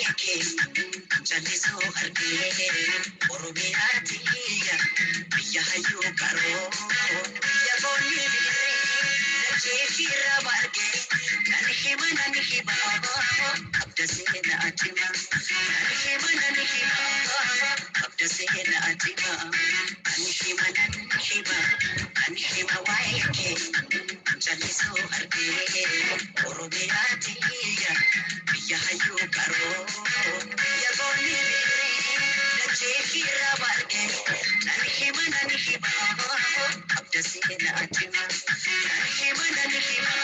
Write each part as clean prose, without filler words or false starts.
waike jalliso argee oromiyaatiya biyya hayyuu qaroo biyya boonni dachee firra bargee nan hima abda seena atima nan hima abda seena atima nan hima waike jalliso argee oromiyaatiya biyya hayyuu qaroo biyya boonni dachee firra bargee nan hima abda seena atima nan hima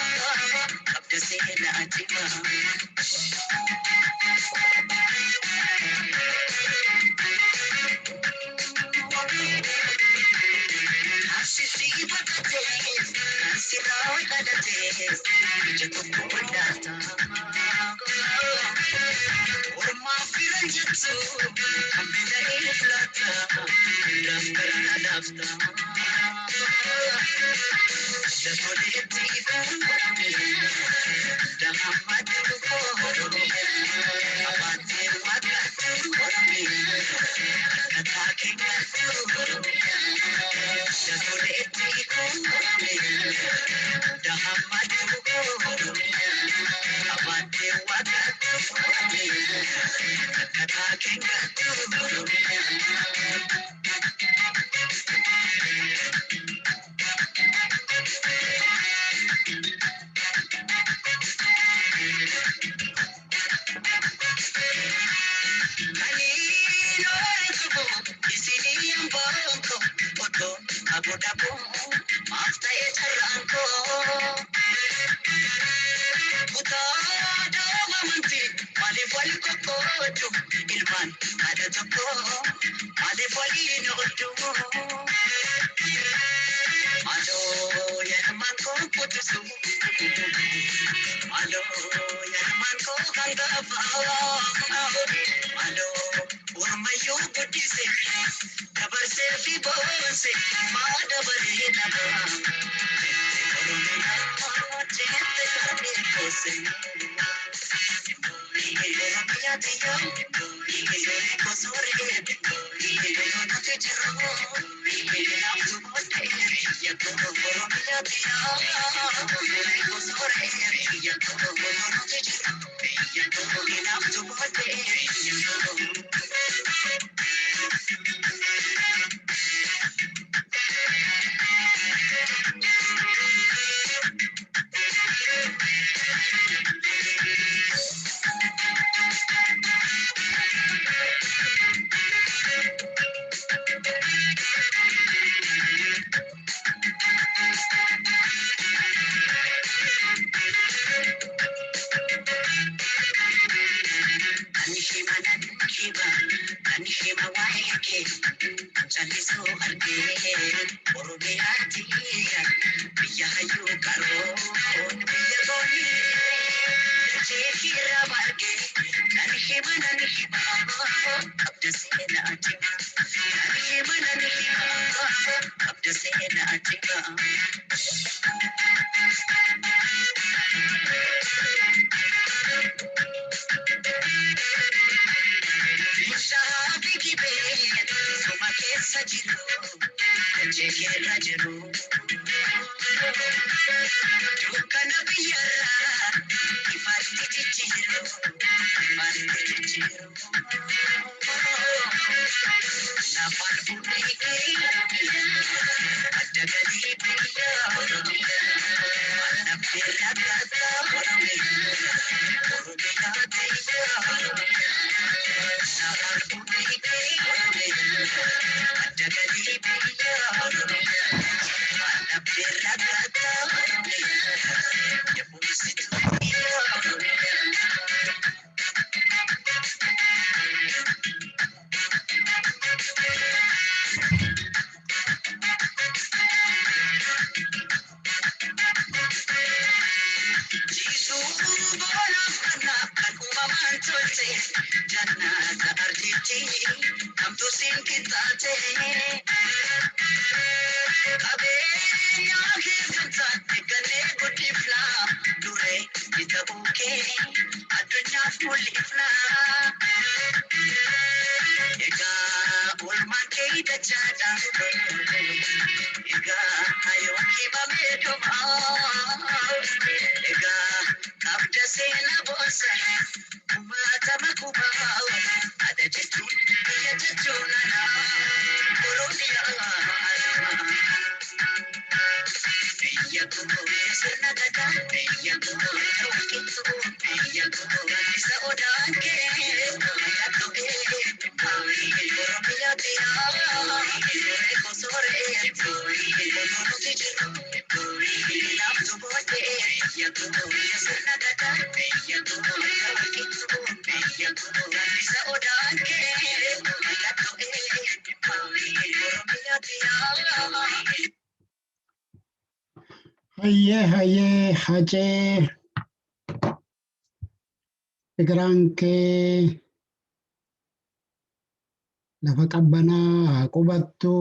abda seena atima Asisi bakates, asiraw kadates, jatukumandata. Orma firan jatsu, ambela iflata, rangara lafta. Jatoleti kumami, dahamatu kohormi, abate wakatu kohormi, katake kohormi. Jatoleti kumami, dahamatu kohormi, abate wakatu kohormi, katake kohormi. Abu mafta echaranko buta dama manti male fali kokoju ilman ada joko male fali noju alo yerman ko putusu alo yerman ko ganga fawa alo urmayo budise dabar se fi bose ma dabar he daba oromina jete karne bose oromia diya ko sorge no te chiro abdu bote ya ko oromia diya ko sorge ya ko no te chiro ya ko abdu bote Anishima waike jalliso argee oromiyaatiya biyya hayyuu qaroo biyya boonni dachee firra bargee nan hima abda seena atima nan hima abda seena atima Shahabiki be suma kessa jiru jeke rajru dukana biyara ifatti jiru nafal buni adagali biya oromiya anabira kata oromiya nafal buni adagali biya oromiya anabira kata oromiya ya busitu biya oromiya Jannata arjiti kam to sin kitate kabe yaake sansa gane gutti fla dure ita uke addunyaaf mul'ifna. Egaa oolmaan kee dachaadha. Egaa hayoon himamee dhuma. Egaa qabda seenaa boonsa. Kumaatama kubaa. Ada jechuun biyya jechuun alaa. Oromiyaa. Biyya koo sirna gadaa. Biyya koo walqixxuu. Biyya koo isa odaan kee. Yaaddu Oromiyaa tiyaa. Soree koo soree. Otoo nuti jirru. Laaftu booddee. Biyya koo sirna gadaa. Biyya koo walqixxuu. Biyya koo isa odaan kee. Yaaddu Oromiyaa tiyaa. Hayyee hacee egeraan kee lafa qabbanaa haa qubattu.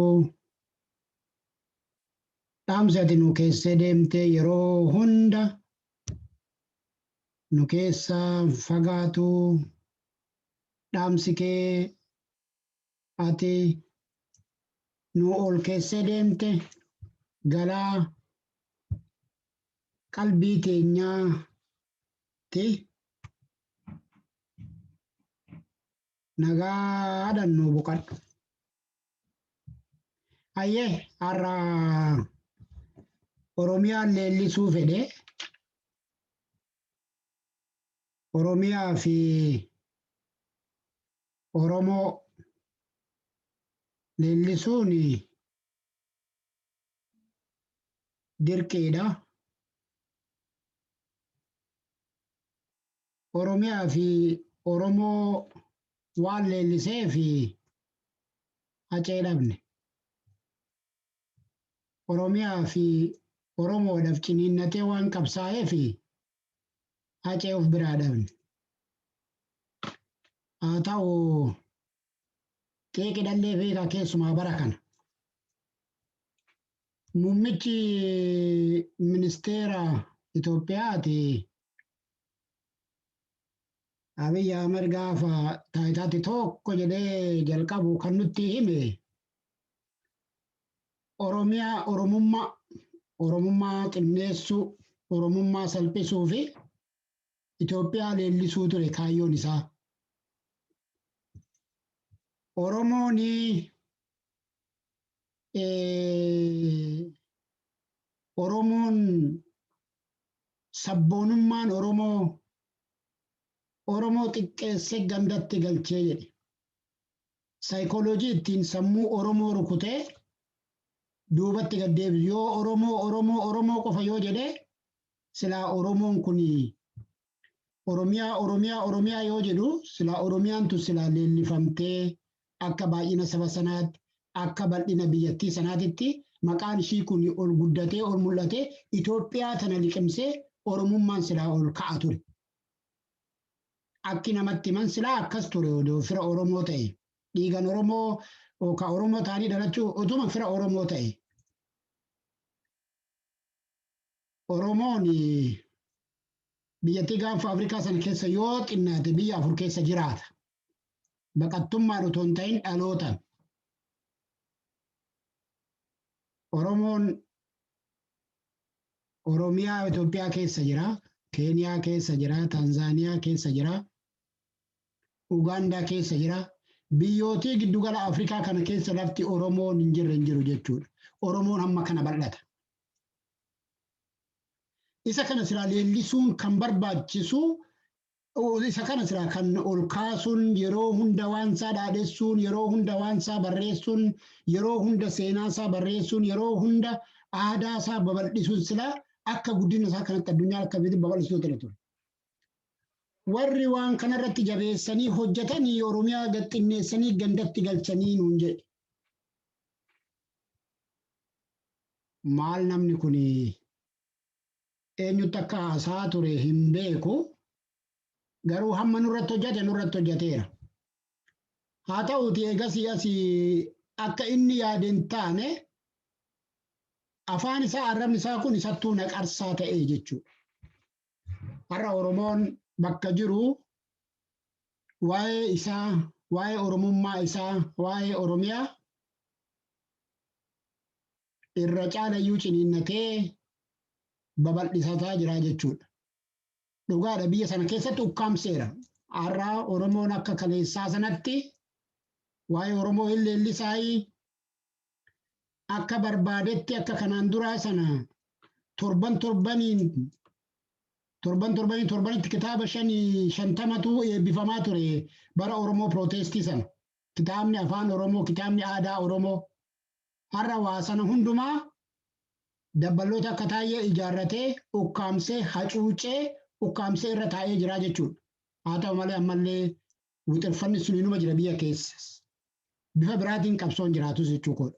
Dhaamsi ati nu keessee deemtee yeroo hunda nu keessaa fagaatu. Dhaamsi kee ati nu ol keessee deemte galaa qalbii teenyaatti nagaadhaan nu boqadhu. Hayyee har'a Oromiyaan leellisuu fedhe. Oromiyaa fi Oromoo leellisuun dirqiidha. Oromiyaa fi Oromoo waan leellisee fi hacee dhabne. Oromiyaa fi Oromoodhaaf ciniinnatee waan qabsaa'ee fi hacee of biraa dhabne. Haa ta'u qeeqi dhallee fi keessumaa bara kana. Muummichi ministeera Itoophiyaati Abiy Ahmed gaafa taayitaatti tokko jedhee jalqabu kan nutti hime Oromummaa xinneessuu, Oromummaa salphisuu fi Itoophiyaa leellisuu ture kaayyoon isaa. Oromoon sabboonummaan Oromoo xiqqeessee gandatti galchee jedhe. Saayikooloojii ittiin sammuu Oromoo rukutee duubatti gad deebisu. Yoo Oromoo qofa yoo jedhee silaa Oromoon kun Oromiyaa yoo jedhu silaa Oromiyaan tun silaa leellifamtee akka baay'ina saba sanaatti akka bal'ina biyyattii sanaatitti maqaan ishii kun ol guddatee ol mul'atee Itoophiyaa tana liqimsee Oromummaan silaa ol ka'a ture. Akki namatti himan silaa akkas ture odoo fira Oromoo ta'e. Dhiigan Oromoo yookaan Oromoo ta'anii dhalachuu utuma fira Oromoo ta'e. Oromoon biyyattii gaanfa Afrikaa sana keessa yoo xinnaate biyya 4 keessa jiraata. Baqattummaan otoo hin ta'in dhalootaan. Oromoon Oromiyaa Itoophiyaa keessa jira, Keeniyaa keessa jira, Tanzaaniyaa keessa jira, Ugaandaa keessa jira. Biyyootii giddugala Afrikaa kana keessa lafti Oromoon hin jiru jechuudha. Oromoon hamma kana bal'ata. Isa kana silaa leellisuun kan barbaachisu, isa kana silaa kan ol kaasuun yeroo hunda waan isaa dhaadheessuun, yeroo hunda waan isaa barreessuun, yeroo hunda seenaa isaa barreessuun, yeroo hunda aadaa isaa babal'isuun silaa akka guddina isaa kanatti addunyaa akka bitti babal'isuu ture. Warri waan kanarratti jabeessanii hojjetanii Oromiyaa gaxxinneessanii gandatti galchanii nuun jedhe. Maal namni kun eenyutti akka haasaa ture hin beeku. Garuu hamma nurratti hojjeteera. Haa ta'uuti eegasii asii akka inni yaadeen taane afaan isaa arrabni isaa kun isattuu naqarsaa ta'ee jechuudha. Har'a Oromoon bakka jiru waa'ee isaa, waa'ee oromummaa isaa, waa'ee oromiyaa irra caalayyuu ciniinnatee babal'isataa jira jechuudha. Dhugaadha biyya sana keessatti ukkaamseera. Har'aa Oromoon akka kaleessaa sanatti waa'ee Oromoo hin leellisaayii akka barbaadetti akka kanaan duraa sana torbanitti kitaaba 50tu eebbifamaa ture bara Oromoo Pirootestii sana. Kitaabni afaan Oromoo, kitaabni aadaa Oromoo. Har'a waa sana hundumaa dabbaloota akka taa'ee ijaarratee ukkaamsee hacuucee ukkaamsee irra taa'ee jira jechuudha. Haa ta'u malee ammallee wixirfanni sun inuma jira biyya keessa. Bifa biraatiin qabsoon jiraatus jechuudha.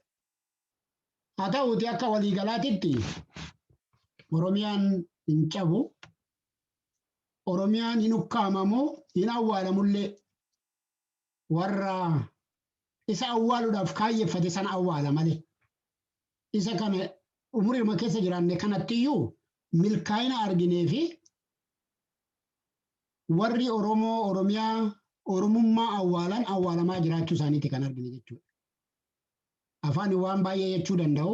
Haa ta'uuti akka waliigalaatitti Oromiyaan hin cabu. Oromiyaan hin ukkaamamu, hin awwaalamullee warra isa awwaaluudhaaf kaayyeffate sana awwaala malee. Isa kana umuriirma keessa jiraanne kanattiyyuu milkaa'ina arginee fi warri Oromoo, Oromiyaa, Oromummaa awwaalan awwaalamaa jiraachuu isaaniiti kan argine jechuudha. Afaan waan baay'ee jechuu danda'u,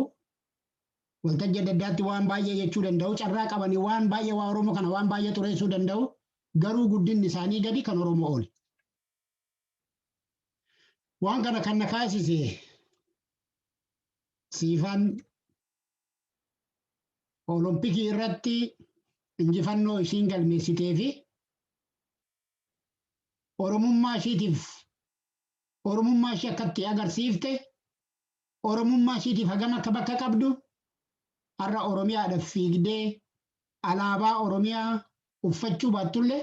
waltajjii adda addaatti waan baay'ee jechuu danda'u, carraa qabanii waan baay'ee waa Oromoo kana waan baay'ee xureessuu danda'u, garuu guddinni isaanii gadi kan Oromoo oli. Waan kana kan na kaasise siifan Olompikii irratti injifannoo ishiin galmeessitee fi Oromummaa ishee akkatti agarsiifte, Oromummaa isheetiif hagam akka bakka qabdu, har'a Oromiyaadhaaf fiigdee alaabaa Oromiyaa uffachuu baattullee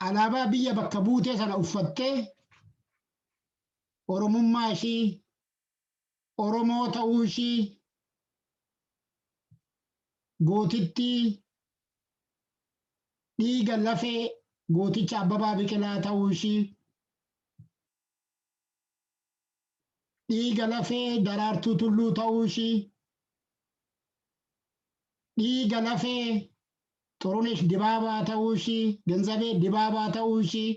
alaabaa biyya bakka buutee sana uffattee Oromummaa ishii, Oromoo ta'uu ishii, gootittii dhiiga lafee gooticha Abbabaa Biqilaa ta'uu ishii, dhiiga lafee Daraartuu Tulluu ta'uu ishii, dhiiga lafee Xurunesh Dibaabaa ta'uu ishii, Ganzabee Dibaabaa ta'uu ishii,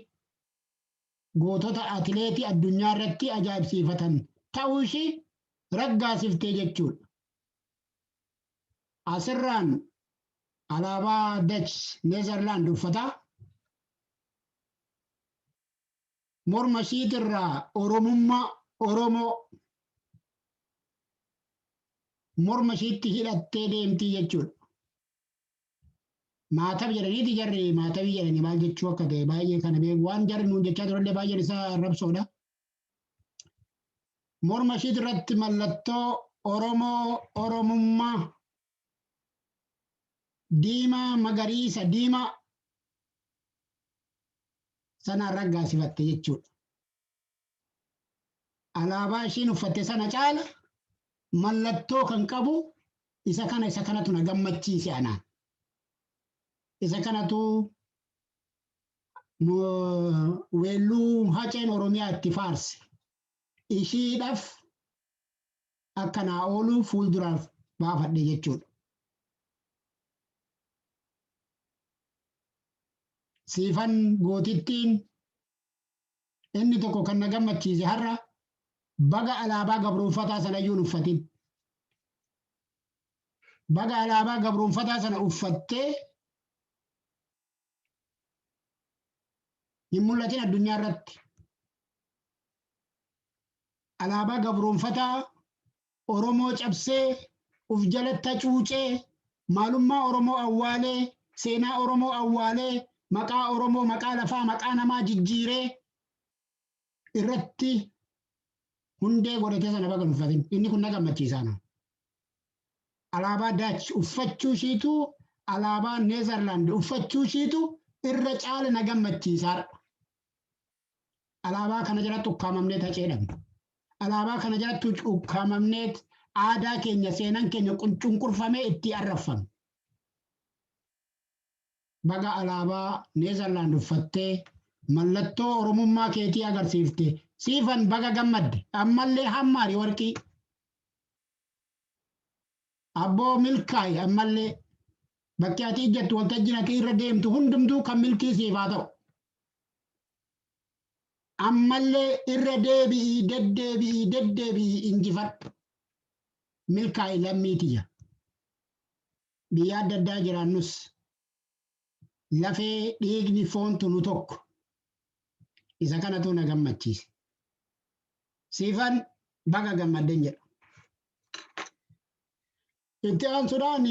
gootota atileetii addunyaa irratti ajaa'ibsiifatan ta'uu ishii raggaasiftee jechuudha. Asirraan alaabaa Dutch Neezerlaand uffataa. Morma ishiitirraa Oromummaa Oromoo morma ishiitti hidhattee deemtii jechuudha. Maatab jedhaniiti jarri maatabii jedhanii maal jechuu akka ta'e baay'ee kana beeku waan jarri nuun jechaa turellee baay'een isaa arrabsoodha. Morma ishiitirratti mallattoo Oromoo Oromummaa diimaa magariisa diimaa sanaan raggaasifatte jechuudha. Alaabaa ishiin uffatte sana caala mallattoo kan qabu isa kanatu na gammachiise anaan. Isa kanatu weelluu haceen Oromiyaa itti faarse. Ishiidhaaf akka naa oolu fuulduraaf baafadhe jechuudha. Siifan gootittiin inni tokko kan na gammachiise har'a baga alaabaa gabroonfataa sana iyyuu hin uffatin. Baga alaabaa gabroonfataa sana uffattee hin mul'atin addunyaa irratti. Alaabaa gabroonfataa Oromoo cabsee uf jalatti hacuucee maalummaa Oromoo awwaalee seenaa Oromoo awwaalee maqaa Oromoo maqaa lafaa maqaa namaa jijjiiree irratti hundee godhatee sana baga hin uffatin. Inni kun na gammachiisaa. Alaabaa Dutch uffachuu ishiitu alaabaa Neezerlaand uffachuu ishiitu irra caala na gammachiisaa. Alaabaa kana jalatti ukkaamamnee taceedhamna. Alaabaa kana jalatti ukkaamamnee aadaa keenya seenaan keenya cunqurfamee itti arraffamu. Baga alaabaa Neezerlaand uffattee mallattoo Oromummaa keetii agarsiifte siifan baga gammadde ammallee hammaari warqii. Abboo milkaayi ammallee bakki ati ijjattu waltajjiin ati irra deemtu hundumtuu kan milkii siif haa ta'u. ammallee irra deebi'ii injifadhu milkaa'ii lammiitiyya biyya adda addaa jiraannus lafee dhiigni foontu nu tokko isa kanatu na gammachiise siifan baga gammadden jedha itti aansuudhaan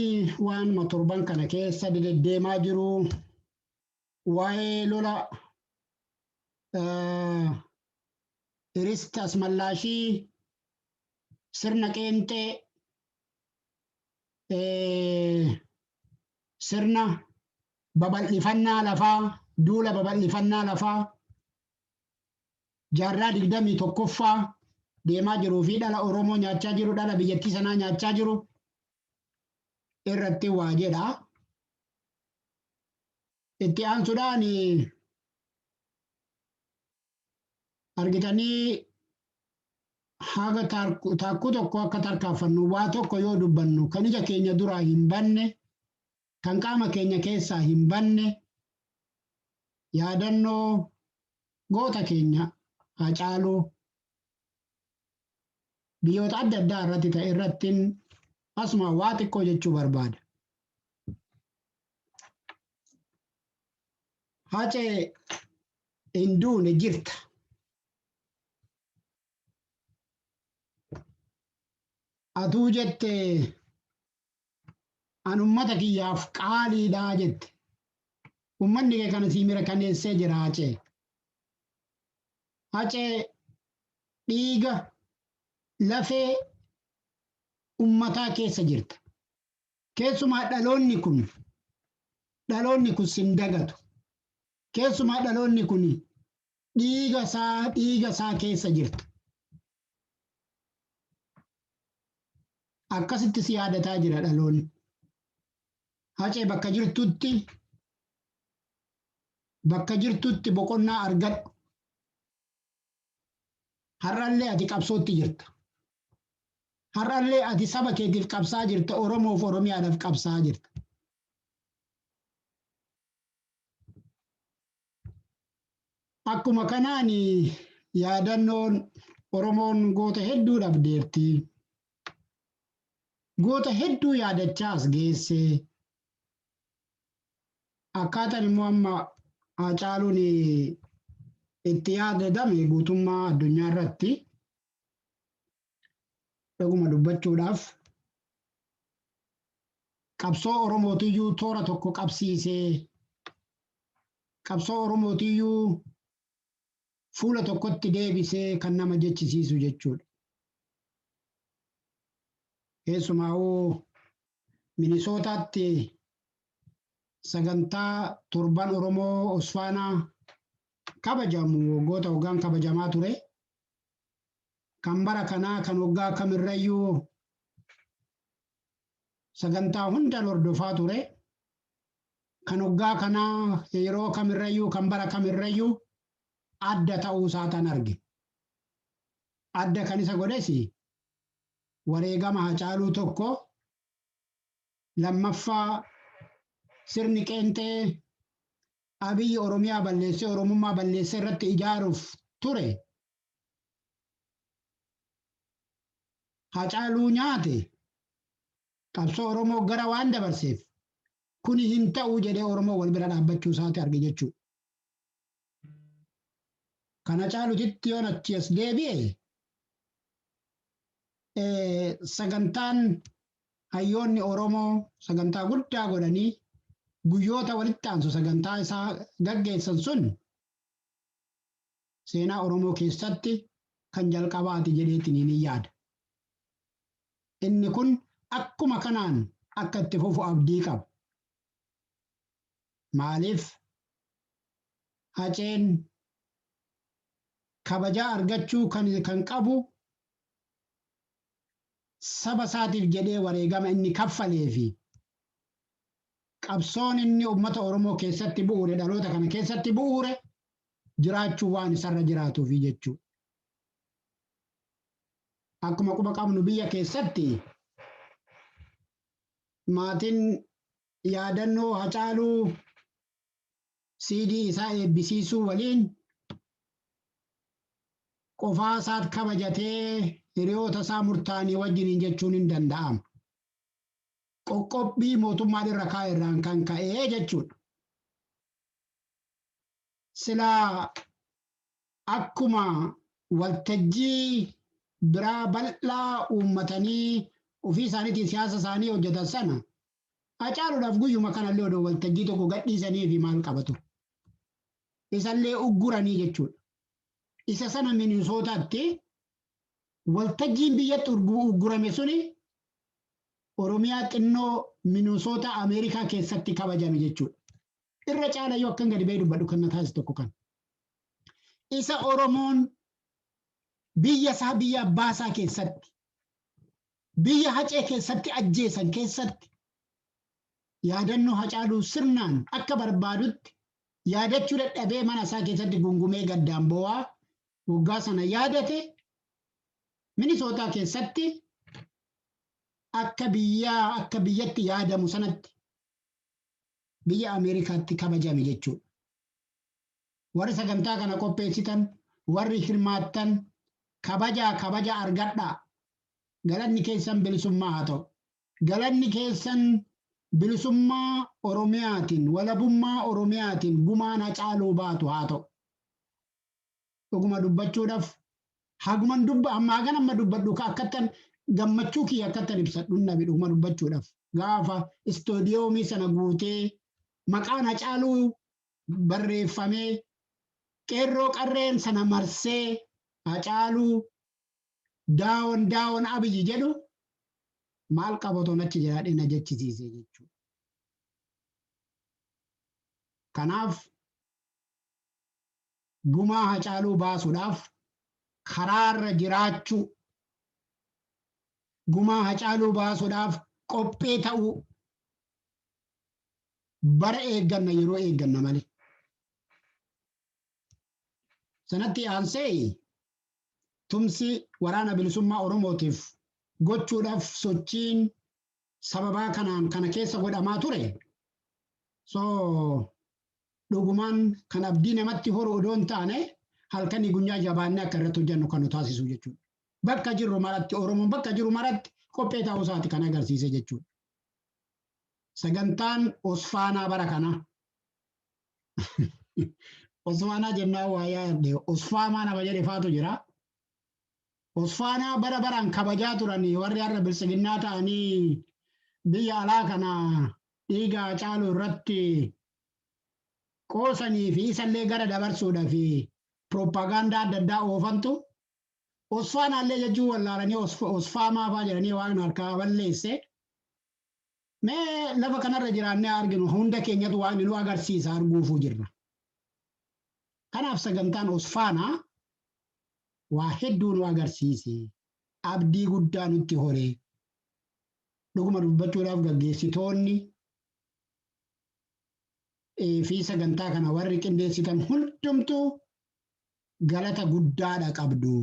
waan torban kana keessa deddeemaa jiru waa'ee lola Iristas Mallaashii sirna qeenxee sirna babal'ifannaa lafaa duula babal'ifannaa lafaa jaarraa 21ffaa deemaa jiruu fi dhala Oromoo nyaachaa jiru dhala biyyattii sanaa nyaachaa jiru irratti waa jedha itti aansuudhaan argitanii haga taakkuu tokko akka tarkaanfannu waa tokko yoo dubbannu kan ija keenya duraa hin banne kan qaama keenya keessaa hin banne yaadannoo goota keenya Haacaaluu biyyoota adda addaa irratti ta'e irrattiin asuma waa xiqqoo jechuu barbaada. Haacee hin duune jirta. Atuu jette an ummata kiyyaaf qaaliidhaa jette. Ummanni kee kana sii mirkaneessee jira Haacee. Haacee dhiiga lafee ummataa keessa jirta. Keessumaa dhaloonni kun sin dagatu. Keessumaa dhaloonni kun dhiiga isaa keessa jirta. Akkasitti si yaadataa jira dhaloonni. Haacee bakka jirtutti boqonnaa argadhu. Har'allee ati qabsootti jirta. Har'allee ati saba keetiif qabsaa jirta. Oromoof Oromiyaadhaaf qabsaa jirta. Akkuma kanaan yaadannoon Oromoon goota hedduu dhabdeerti. Goota hedduu yaadachaa as geesse. Akkaataan immoo amma Haacaaluun itti yaadadame guutummaa addunyaa irratti dhuguma dubbachuudhaaf qabsoo Oromootiyyuu toora tokko qabsiisee qabsoo Oromootiyyuu fuula tokkotti deebisee kan nama jechisiisu jechuudha. Keessumaa Minisootaatti sagantaa torban Oromoo Osfaanaa kabajamu waggoota hoggaan kabajamaa ture. Kan bara kanaa kan waggaa kamirrayyuu sagantaa hunda hordofaa ture. Kan waggaa kanaa yeroo kamirrayyuu kan bara kamirrayyuu adda ta'uu isaatan arge. Adda kan isa godhesi wareegama Haacaaluu tokko lammaffaa sirni qeenxee Abiyyi Oromiyaa balleessee Oromummaa balleessee irratti ijaaruuf ture. Haacaaluu nyaate qabsoo Oromoo gara waan dabarseef kuni hin ta'uu jedhee Oromoo wal bira dhaabbachuu isaati arge jechuudha. Kana Haacaaluutitti yoon achi as deebi'e sagantaan hayyoonni Oromoo sagantaa guddaa godhanii guyyoota walitti aansu sagantaa isaa gaggeessan sun seenaa Oromoo keessatti kan jalqabaati jedheetiin hin yaada. Inni kun akkuma kanaan akka itti fufu abdii qaba. Maaliif Haaceen kabajaa argachuu kan qabu saba isaatiif jedhee wareegama inni kaffalee fi qabsoon inni uummata Oromoo keessatti bu'uure dhaloota kana keessatti bu'uure jiraachuu waan isarra jiraatuufi jechuudha. Akkuma quba qabnu biyya keessatti maatiin yaadannoo Haacaaluu CD isaa eebbisiisuu waliin qofaa isaat kabajatee hiriyoota isaa murtaa'anii wajjiniin jechuun hin danda'amu. Qoqqobbii mootummaan irra kaa'e irraan kan ka'ee jechuudha. Silaa akkuma waltajjii biraa bal'aa uummatanii ofii isaaniitiin siyaasa isaanii hojjetan sana Hacaaluudhaaf guyyuma kanallee odoo waltajjii tokko gadhiisanii fi maal qabatu. Isallee ugguranii jechuudha. Isa sana Minisootaatti waltajjiin biyyatti uggurame suni Oromiyaa xinnoo Minisoota Ameerikaa keessatti kabajame jechuudha. Irra caala yoo akkan gadi ba'ee dubbadhu kan na taasisu tokko kan. Isa Oromoon biyya isaa biyya abbaa isaa keessatti biyya Hacee keessatti ajjeesan keessatti yaadannoo Hacaaluu sirnaan akka barbaadutti yaadachuu dadhabee mana isaa keessatti gungumee gaddaan bo'aa waggaa sana yaadate Minisootaa keessatti akka biyyatti yaadamu sanatti biyya Ameerikaatti kabajame jechuudha. Warri sagantaa kana qopheessitan, warri hirmaattan kabaja argadhaa. Galanni keessan bilisummaa haa ta'u. Galanni keessan bilisummaa Oromiyaatiin, walabummaa Oromiyaatiin gumaan Hacaaluu baatu haa ta'u. Dhuguma dubbachuudhaaf haguman ammaa gan amma dubbadhu akkattan gammachuu kiyya akkattan ibsadhu nabi dhuguma dubbachuudhaaf. Gaafa istoodiyoomii sana guutee maqaan Hacaaluu barreeffamee qeerroo qarreen sana marsee Hacaaluu daawon abiyyi jedhu maal qabatoon achi jiraadhee na jechisiisee jechuudha. Kanaaf gumaa Hacaaluu baasuudhaaf karaarra jiraachuu gumaa Hacaaluu baasuudhaaf qophee ta'uu bara eegganna yeroo eegganna malee. Sanatti aansee tumsi waraana bilisummaa Oromootiif gochuudhaaf sochiin sababaa kana keessa godhamaa ture. Dhugumaan kan abdii namatti horu odoo hin taane halkanii guyyaa jabaannee akka irratti hojjennu kan nu taasisu jechuudha. Bakka jirru maratti Oromoon bakka jiru maratti qophee ta'uu isaati kan agarsiise jechuudha. Sagantaan Osfaanaa bara kana. Osfaanaa jennaan waa yaadde Osfaamaa nama jedhe faatu jira. Osfaanaa bara baraan kabajaa turanii warri har'a bilisiginnaa ta'anii biyya alaa kana dhiiga Hacaaluu irratti qoosanii fi isallee gara dabarsuudhaa fi pirooppaagaandaa adda addaa oofantu Osfaanaallee jechuun wallaalanii Osfaamaa fa'aa jedhanii waan harkaa balleesse. Mee lafa kanarra jiraannee arginu hunda keenyatu waan nu agarsiisa arguufuu jirra. Kanaaf sagantaan Osfaanaa waa hedduu nu agarsiise. Abdii guddaa nutti horee. Dhuguma dubbachuudhaaf gaggeessitoonni fi sagantaa kana warri qindeessitan hundumtuu galata guddaadha qabdu.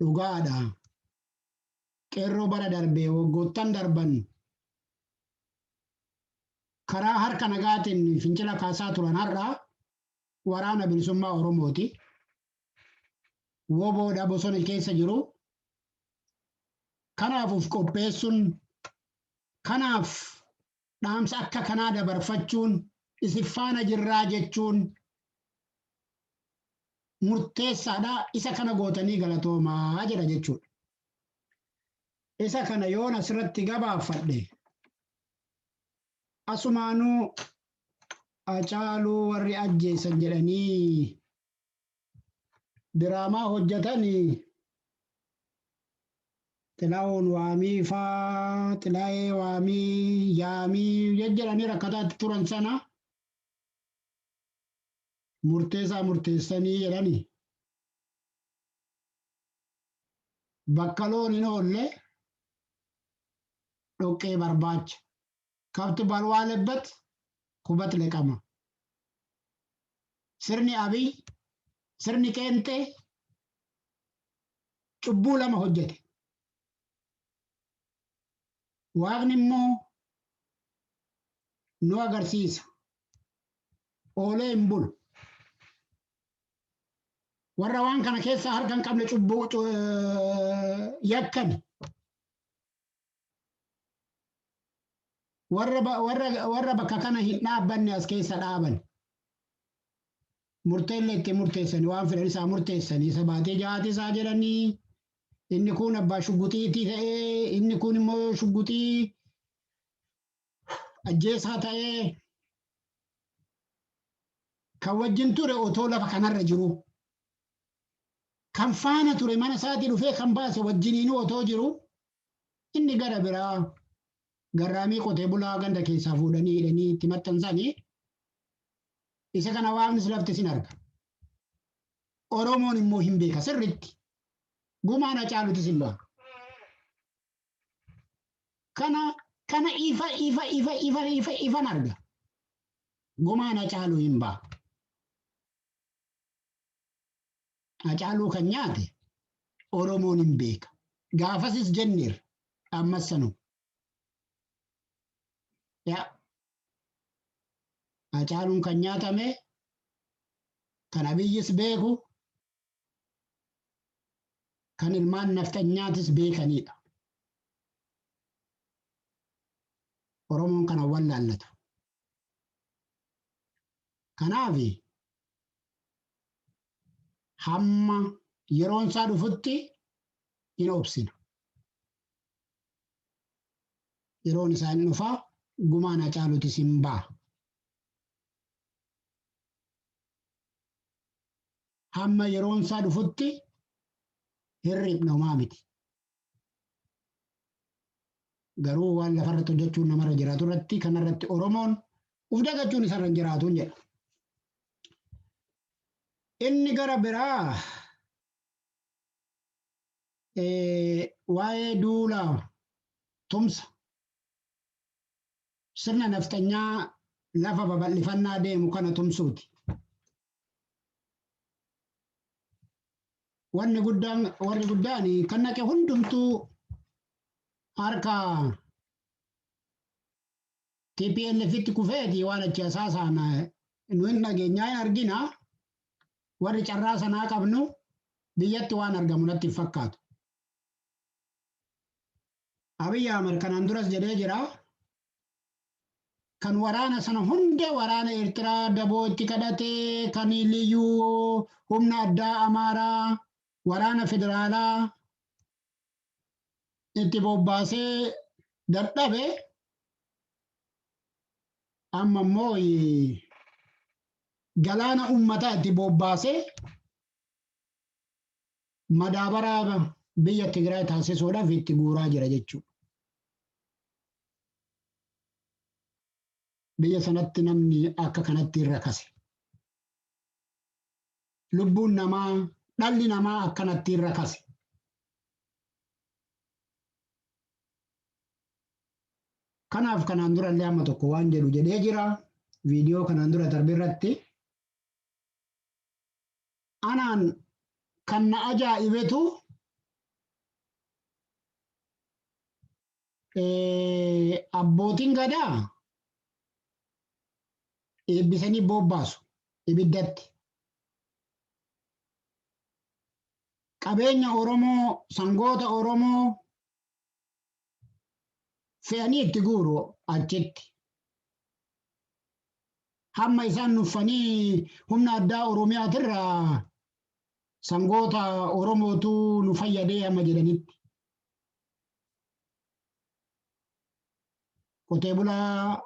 Dhugaadha. Qeerroo bara darbee waggoottan darban karaa harka nagaatiin fincila kaasaa turan har'aa waraana bilisummaa Oromooti. Woboodha bosona keessa jiru. Kanaaf of qopheessuun kanaaf dhaamsa akka kanaa dabarfachuun isin faana jirraa jechuun murteessaadha. Isa kana gootanii galatoomaa jedha jechuudha. Isa kana yoon asirratti gabaafadhe asumaanuu Hacaaluu warri ajjeesan jedhanii diraamaa hojjetanii Xilaa'oon waamii faa Xilaa'ee waamii yaamii jedhanii rakkataatti turan sana murteessanii jedhanii bakka loon hin oolle dhoqqee barbaacha kabti balwaalebbat kubat leqama sirni Abiy sirni Qeenxee cubbuu lama hojjete. Waaqni immoo nu agarsiisa. Oolee hin bulu. warra waan kana keessa harkan qabne cubbuu yakkan warra bakka kana hin dhaabbanne as keessa dhaaban murteellee itti murteessanii waan fedhan isaa murteessanii isa baatee jahaati isaa jedhanii inni kun abbaa shugguxiitii ta'ee inni kun immoo shugguxii ajjeesaa ta'ee kan wajjin ture otoo lafa kanarra jiru kan faana ture mana isaatii dhufee kan baase wajjiniin otoo jiru inni gara biraa garraamii qotee bulaa ganda keessaa fuudhanii hidhanii itti maxxansanii isa kana waaqnis lafti sin arga. Oromoon immoo hin beeka sirriitti gumaana caaluti sin ba'a. Kana ifan arga. Gumaana caalu hin ba'a. Acaaluu kan nyaate Oromoon hin beeka. Gaafasis jenneer ammas sanuu. Acaaluun kan nyaatame kan Abiyyis beeku kan ilmaan nafxanyaatis beekanidha. Oromoon kana wallaallatu. Kanaaf hamma yeroon isaa dhufutti hin obsina. Yeroon isaa hin dhufaa gumaan Acaaluutis hin ba'a. Hamma yeroon isaa dhufutti hirribna homaa miti. Garuu waan lafarratti hojjechuun namarra jiraatu irratti kanarratti Oromoon uf dagachuun isarra hin jiraatuun jedha. Inni gara biraa waa'ee duula tumsa sirna naftanyaa lafa babal'ifannaa deemu kana tumsuuti. Warri guddaan kan naqe hundumtuu harka TPLFitti kufeeti waan achi asaasaan nu hin dhageenyaa hin argina. Warri carraa sanaa qabnu biyyatti waan argamu natti hin fakkaatu. Abiyyi Ahmed kanaan duras jedhee jira. Kan waraana sana hunda waraana Eertiraa daboo itti kadhatee kan liyyuu humna addaa Amaaraa waraana federaalaa itti bobbaasee dadhabe amma immoo galaana uummataa itti bobbaasee madaabaraa biyya Tigraay taasisuudhaaf itti guuraa jira jechuudha. Biyya sanatti namni akka kanatti irra kase. Lubbuun namaa dhalli namaa akkanatti irra kase. Kanaaf kanaan dura illee amma tokko waan jedhu jedhee jira. Viidiyoo kanaan dura darbe irratti. Anaan kan na ajaa'ibetu abbootiin gadaa eebbisanii bobbaasu ibiddatti. Qabeenya Oromoo, sangoota Oromoo fe'anii itti guuru achitti. Hamma isaan nuffanii humna addaa Oromiyaatirraa sangoota Oromootu nu fayyadee amma jedhanitti. Qotee bulaa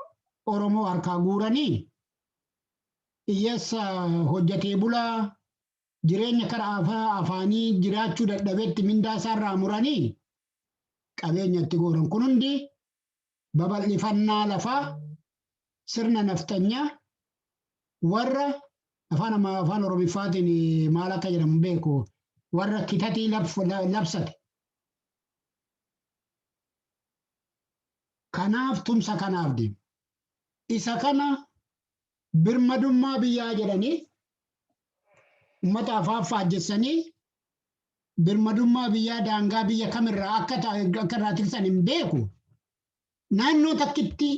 Oromoo harkaa guuranii hiyyeessa hojjetee bulaa jireenya karaa afaanii jiraachuu dadhabetti mindaa isaarraa muranii qabeenya itti guuran. Kun hundi babal'ifannaa lafaa sirna naftanyaa warra afaan Oromiffaatiin maal akka jedhamu beeku warra kitatii labsate. Kanaaf tumsa kanaaf deemu. Isa kana birmadummaa biyyaa jedhanii uummata afaan faajjessanii birmadummaa biyyaa daangaa biyya kamirraa akka irraa tiksan hin beeku. Naannoo takkitti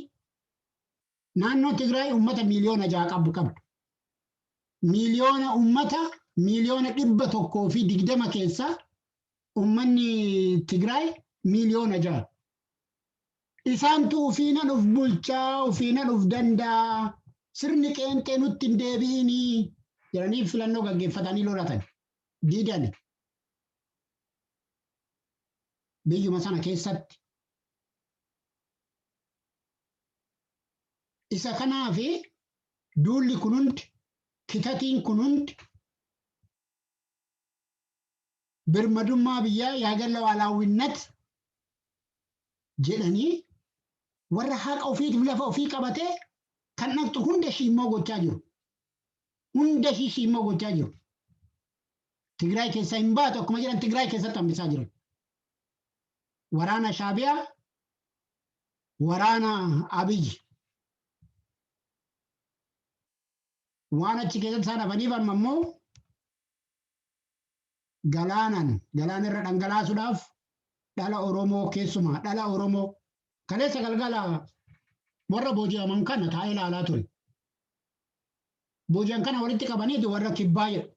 naannoo Tigraay uummata miliyoona 6 qabdu. Miliyoona uummata miliyoona 120 keessa ummanni Tigraay miliyoona 6. Isaantu ufiinan uf bulchaa ufiinan uf danda'a sirni qeenxee nutti hin deebi'inii jedhanii filannoo gaggeeffatanii lolatan diidani biyyuma sana keessatti. Isa kanaafi duulli kun hundi kitatiin kun hundi birmadummaa biyyaa yaagalla walaawwinnat jedhanii warra haqa ofiitiif lafa ofii qabatee kan naqxu hunda shiimmoo gochaa jiru. Hunda shiimmoo gochaa jiru. Tigraay keessa hin baatu akkuma jedhan Tigraay keessatti hambisaa jiran. Waraana Shaabiyaa, waraana Abiyyi. Waan achi keessatti isaan hafaniif amma immoo galaan irra dhangalaasuudhaaf dhala Oromoo keessumaa dhala Oromoo kaleessa galgala warra booji'aman kana taa'ee ilaalaa ture. Booji'an kana walitti qabaniiti warra Kibbaa jedhu.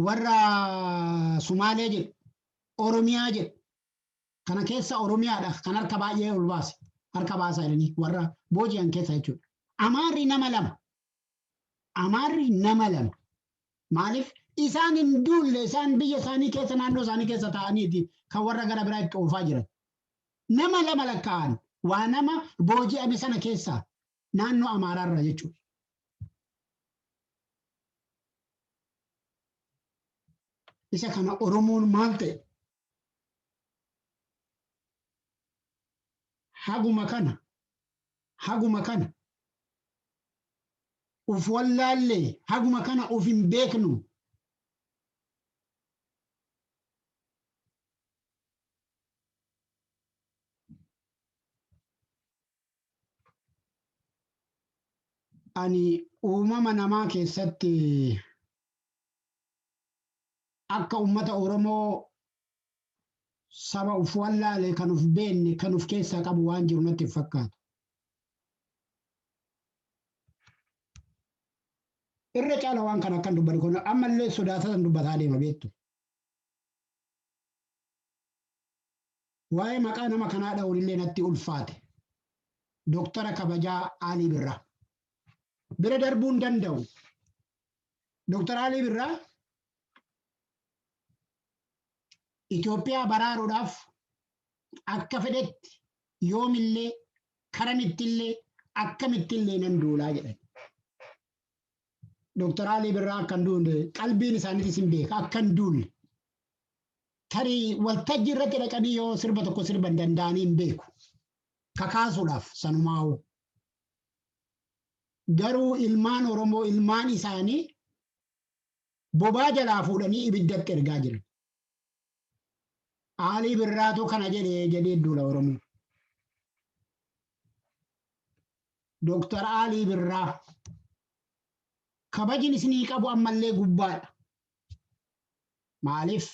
Warra Sumaalee jedhu. Oromiyaa jedhu. Kana keessa Oromiyaadha kan harka baay'ee ol baase. Harka baasaa jedhanii warra booji'an keessa jechuudha. Amaarri nama lama. Amaarri nama lama. Maaliif isaan hin duulle isaan biyya isaanii keessa naannoo isaanii keessa taa'aniiti kan warra gara biraa itti oofaa jiran. Nama lama lakkaa'an waa nama booji'ame sana keessa naannoo Amaaraarra jechuudha. Isa kana Oromoon maal ta'e? Haguma kana uf wallaallee haguma kana uf hin beeknu. Ani uumama namaa keessatti akka ummata Oromoo saba uf wallaalee kan uf beenne kan uf keessaa qabu waan jiru natti fakkaatu. Irra caala waan kana akkan dubbatu kun ammallee sodaatatan dubbataa deema beektu. Waa'ee maqaa nama kanaa dha'uunillee natti ulfaate. Dooktara kabajaa Alii Birraa. Bira darbuu hin danda'u. Dooktara Alii Birraa Itoophiyaa baraaruudhaaf akka fedhetti yoomillee karamittillee akkamittillee nan duulaa jedhan. Dooktara Alii Birraa akkan duule qalbiin isaaniitis hin beeka akkan duule. Tarii waltajjii irratti dhaqanii yoo sirba tokko sirban danda'anii hin beeku. Kakaasuudhaaf sanumaa'u. Garuu ilmaan Oromoo ilmaan isaanii bobaa jalaa fuudhanii ibiddatti ergaa jiran. Alii Birraatu kana jedhee duula Oromoo. Dooktar Alii Birraa kabajin isinii qabu ammallee gubbaadha. Maaliif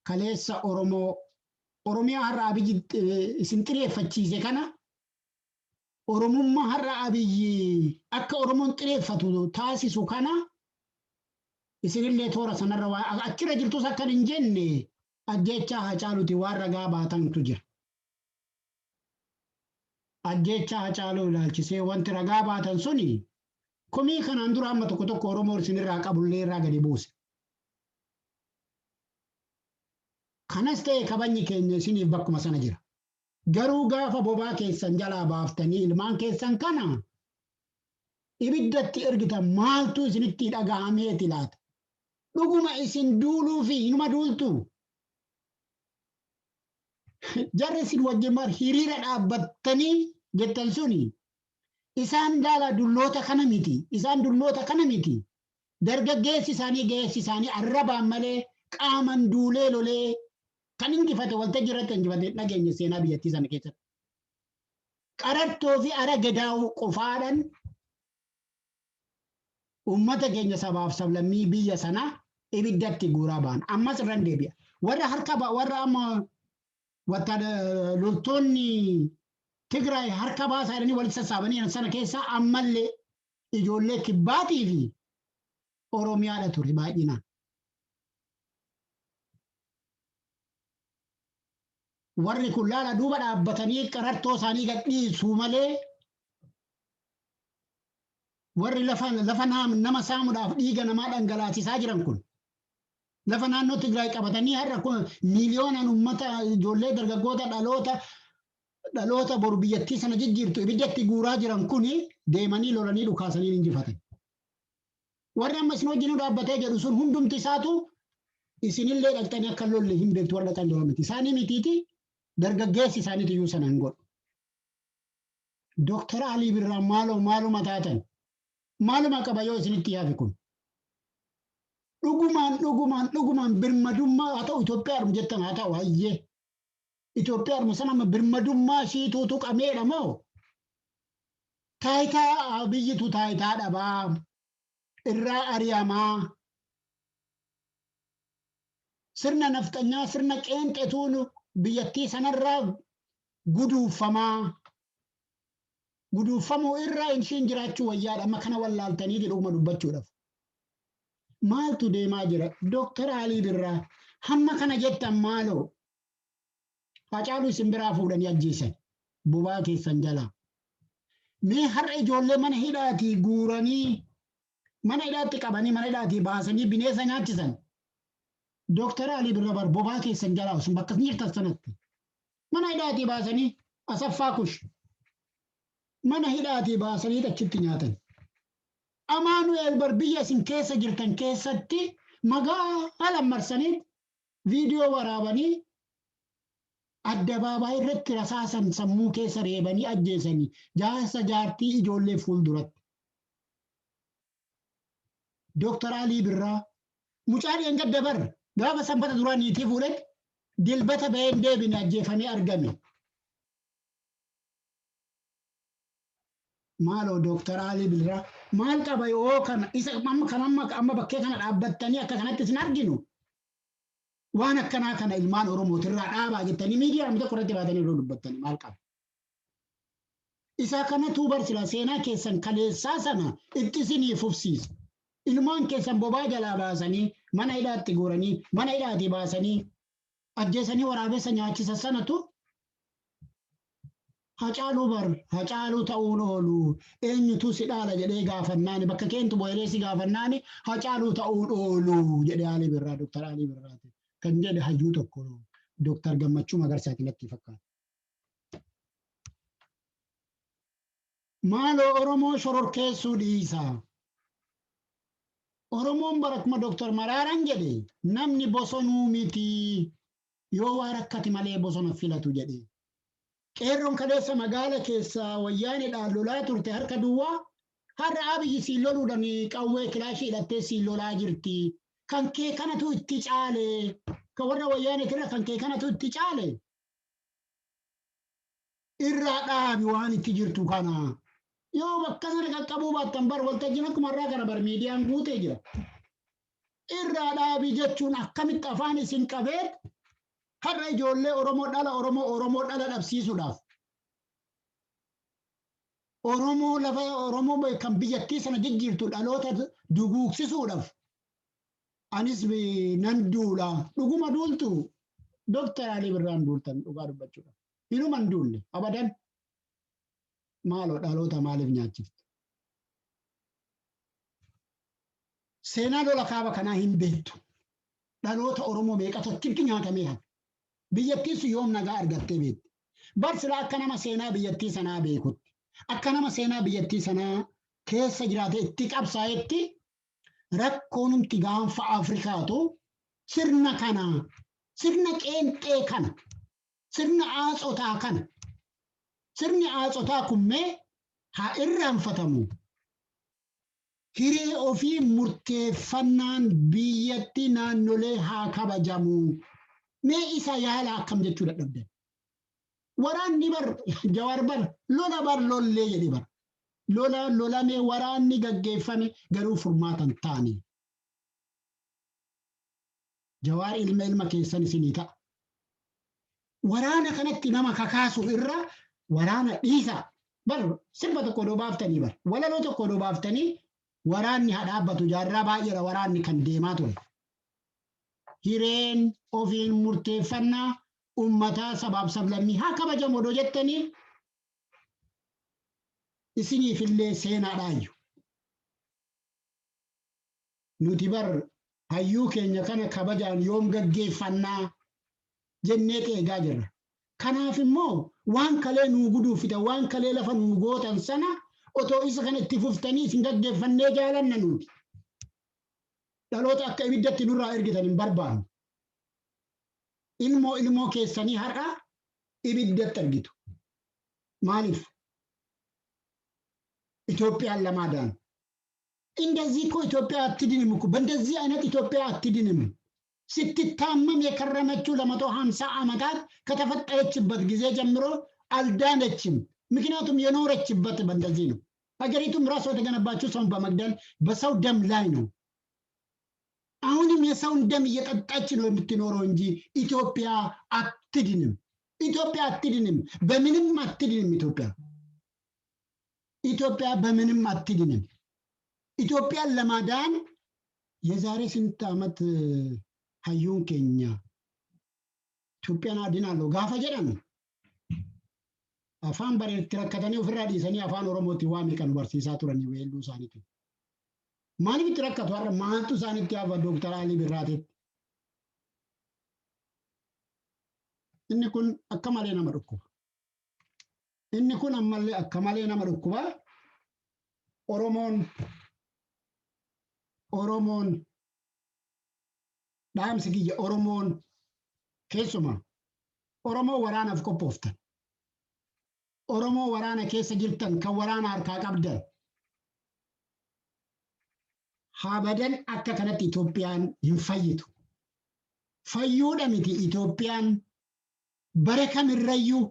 kaleessa Oromiyaa har'a Abiyyi isin xireeffachiise kana Oromummaa har'a Abiyyi akka Oromoon xireeffatu taasisu kana isinillee toora sanarra achirra jirtus akkan hin jenne ajjechaa Hacaaluuti waan ragaa baatantu jira. Ajjechaa Hacaaluu ilaalchisee wanti ragaa baatan suni komii kanaan dura amma tokko Oromoo isinirraa qabullee irraa gadi buuse. Kanas ta'e kabajni keenya isiniif bakkuma sana jira. Garuu gaafa bobaa keessan jalaa baaftanii ilmaan keessan kana ibiddatti ergitan maaltu isinitti dhaga'ameeti laata? Dhuguma isin duuluu fi inuma duultu. Jarri isin wajjin hiriira dhaabbattanii jettan suni isaan daala dulloota kana miti. Isaan dulloota kana miti. Dargaggeessi isaanii geessi isaanii arrabaan malee qaaman duulee lolee kan ingifate waltajjii irratti ingifate dhageenya seenaa biyyattii sana keessatti. Qarattoo fi ara gadaa'u qofaadhaan uummata keenya sabaaf sablammii biyya sanaa ibiddatti guuraa ba'an. Ammas irraan deebi'a. Warra amma loltoonni Tigraay harka baasaa jedhanii walitti sassaabanii sana keessaa ammallee ijoollee kibbaatii fi Oromiyaadha ture baay'inaan. Warri kun laala duuba dhaabbatanii qarartoo isaanii gadhiisuu malee warri lafa nama saamuudhaaf dhiiga namaa dhangalaasisaa jiran kun lafa naannoo Tigraay qabatanii har'a kun miiliyoonaan uummata ijoollee dargaggoota dhaloota boru biyyattii sana jijjiirtu ibiddatti guuraa jiran kun deemanii lolanii dhukaasanii injifatan. Warri amma isin wajjin dhaabbatee jedhu sun hundumti isaatu isinillee dhaqxanii akka lolle hin beektu warra dhaqan jiran miti. Isaanii mitiiti dargaggeessi isaaniitu iyyuu sana hin godhu. Dooktar Alii Birraa maaluma taatan maaluma qaba yoo isinitti yaafi kun. Dhugumaan birmadummaa haa ta'u Itoophiyaadhuma jettan haa ta'u hayyee. Itoophiyaadhuma sana birmadummaa ishiitu tuqameedha moo? Taayitaa biyyitu taayitaa dhabaa. Irraa ariyamaa. Sirna naftanyaa sirna qeenxetuun biyyattii sanarraa guduufamaa. Guduufamuu irraa ishiin jiraachuu wayyaadha amma kana wallaaltanii dhuguma dubbachuudhaaf. Maaltu deemaa jira? Dooktar Alii Birraa hamma kana jettan maaloo? Hacaaluu isin biraa fuudhanii ajjeesan bobaa keessan jalaa. Mee har'a ijoollee mana hidhaatii guuranii mana hidhaatti qabanii mana hidhaatii baasanii bineensa nyaachisan. Dooktar Alii Birraa bar bobaa keessan jalaa osoo bakka jirtan sanatti. Mana hidhaatii baasanii Asaffaa Kush. Mana hidhaatii baasanii achitti nyaatan. Amaanu'eel bar biyya isin keessa jirtan keessatti magaala marsanii viidiyoo waraabanii addabaabaa irratti rasaasan sammuu keessa reebanii ajjeesanii jaarsa jaartii ijoollee fuulduratti. Dooktar Alii Birraa mucaan engadda bar gaafa sanbata duraa niitii fuudhate dilbata baheen deebine ajjeefamee argame. Maaloo Dooktar Alii Birraa maal qaba yoo kana isa amma bakkee kana dhaabbattanii akka kanatti isin arginu. Waan akkanaa kana ilmaan Oromootirraa dhaabaa jettanii miidiyaa tokko irratti baatanii yeroo dubbattanii maal qaba? Isa kanatu barsila seenaa keessan kaleessaa sana itti isinii fufsiisa. Ilmaan keessan bobaa jalaa baasanii mana hidhaatti guuranii mana hidhaatii baasanii ajjeesanii waraabessa nyaachisa sanatu Hacaaluu ta'uun oolu eenyutu si dhaala jedhee gaafannaan bakka keentu bo'eelee si gaafannaan Hacaaluu ta'uun oolu jedhee Alii Birraa Dooktar Alii Birraati. Kan jedhe hayyuu tokko Dooktar Gammachuu Magarsaati natti fakkaata. Maaloo Oromoo shororkeessuu dhiisaa. Oromoon barakuma Dooktar Maraaraan jedhe namni bosonuu miti yoo waa rakkate malee bosona filatu jedhe. Qeerroon kaleessa magaala keessa wayyaanidhaan lolaa turte harka duwwaa har'a Abiyyi siin loluudhaan qawwee kilaashii hidhattee siin lolaa jirti. Kan kee kanatu itti caale. Kan warra wayyaaniitirra kan kee kanatu itti caale. Irraa dhaabi waan itti jirtu kana. Yoo bakka sana qaqqabuu baattan bar waltajjiin akkuma irraa kana bar miidiyaan guutee jira. Irraa dhaabi jechuun akkamitti afaan isin qabeet har'a ijoollee Oromoo dhala dhabsiisuudhaaf. Oromoo kan biyyattii sana jijjiirtu dhaloota duguugsisuudhaaf. Anis nan duula dhuguma duultu Dooktar Alii Birraan duultan dhugaa dubbachuudha. Inuman duulle abadan maaloo dhaloota maaliif nyaachiftu? Seenaa lola kaaba kanaa hin beektu. Dhaloota Oromoo meeqatu achitti nyaatamee hafe. Biyyattiin sun yoom nagaa argattee beekti. Barsila akka nama seenaa biyyattii sanaa beekutti. Akka nama seenaa biyyattii sanaa keessa jiraate itti qabsaa'etti rakkoonumti gaanfa Afrikaatu sirna kana, sirna qeenxee kana, sirna aatsotaa kana. Sirni aatsotaa kummee haa irraanfatamu. Hiree ofii murteeffannaan biyyatti naannolee haa kabajamu. Mee isa yaala akkam jechuu dadhabdan. Waraanni bar Jawaar bar lola bar lollee jedhe bar. Lolamee waraanni gaggeeffame garuu furmaatan taane. Jawaar ilma keessan isinii ta'a. Waraana kanatti nama kakaasu irra waraana dhiisa. Bar sirba tokko odoo baaftanii bar walaloo tokko odoo baaftanii waraanni haa dhaabbatu jaarraa baay'eedha waraanni kan deemaa ture. Hireen ofiin murteeffannaa ummataa sabaaf sablammii haa kabajamu odoo jettanii isiniifillee seenaadhaayyuu. Nuti bar hayyuu keenya kana kabajaan yoom gaggeeffannaa jennee eegaa jirra. Kanaaf immoo waan kalee nuu guduufita waan kalee lafa nuu gootan sana otoo isa kana itti fuftanii isin gaggeeffannee jaalanna nuti. Dhaloota akka ibiddatti nurraa ergitan hin barbaannu. Ilmoo keessanii har'a ibiddatti ergitu. Maaliif? Itoophiyaan lamaadhaan. እንደዚህ እኮ ኢትዮጵያ አትድንም እኮ በእንደዚህ አይነት ኢትዮጵያ አትድንም። ስትታመም የከረመችው ለ150 ዓመታት ከተፈጠረችበት ጊዜ ጀምሮ አልዳነችም። ምክንያቱም የኖረችበት በእንደዚህ ነው። ሀገሪቱም ራሷ የተገነባችው ሰውን በመግደል በሰው ደም ላይ ነው። አሁንም የሰውን ደም እየጠጣች ነው የምትኖረው እንጂ ኢትዮጵያ አትድንም። ኢትዮጵያ አትድንም። በምንም አትድንም። ኢትዮጵያ በምንም አትድንም። ኢትዮጵያን ለማዳን የዛሬ ስንት ዓመት hayyuun keenya Itoophiyaan addinaallee gaafa jedhan afaan bareetti rakkatanii ofirraa dhiisanii afaan Oromootti waa meeqan barsiisaa turanii weelluu isaaniitu. Maaliif itti rakkatu har'a maaltu isaanitti hafa Dooktar Alii Birraateetti. Inni kun akka malee nama dhukkuba. Inni kun ammallee akka malee nama dhukkuba. Oromoon dhaamsi kiyya Oromoon keessumaa Oromoo waraanaaf qophooftan. Oromoo waraana keessa jirtan kan waraana harkaa qabdan. Habadan akka kanatti Itoophiyaan hin fayyitu. Fayyuudha miti Itoophiyaan bara kamirrayyuu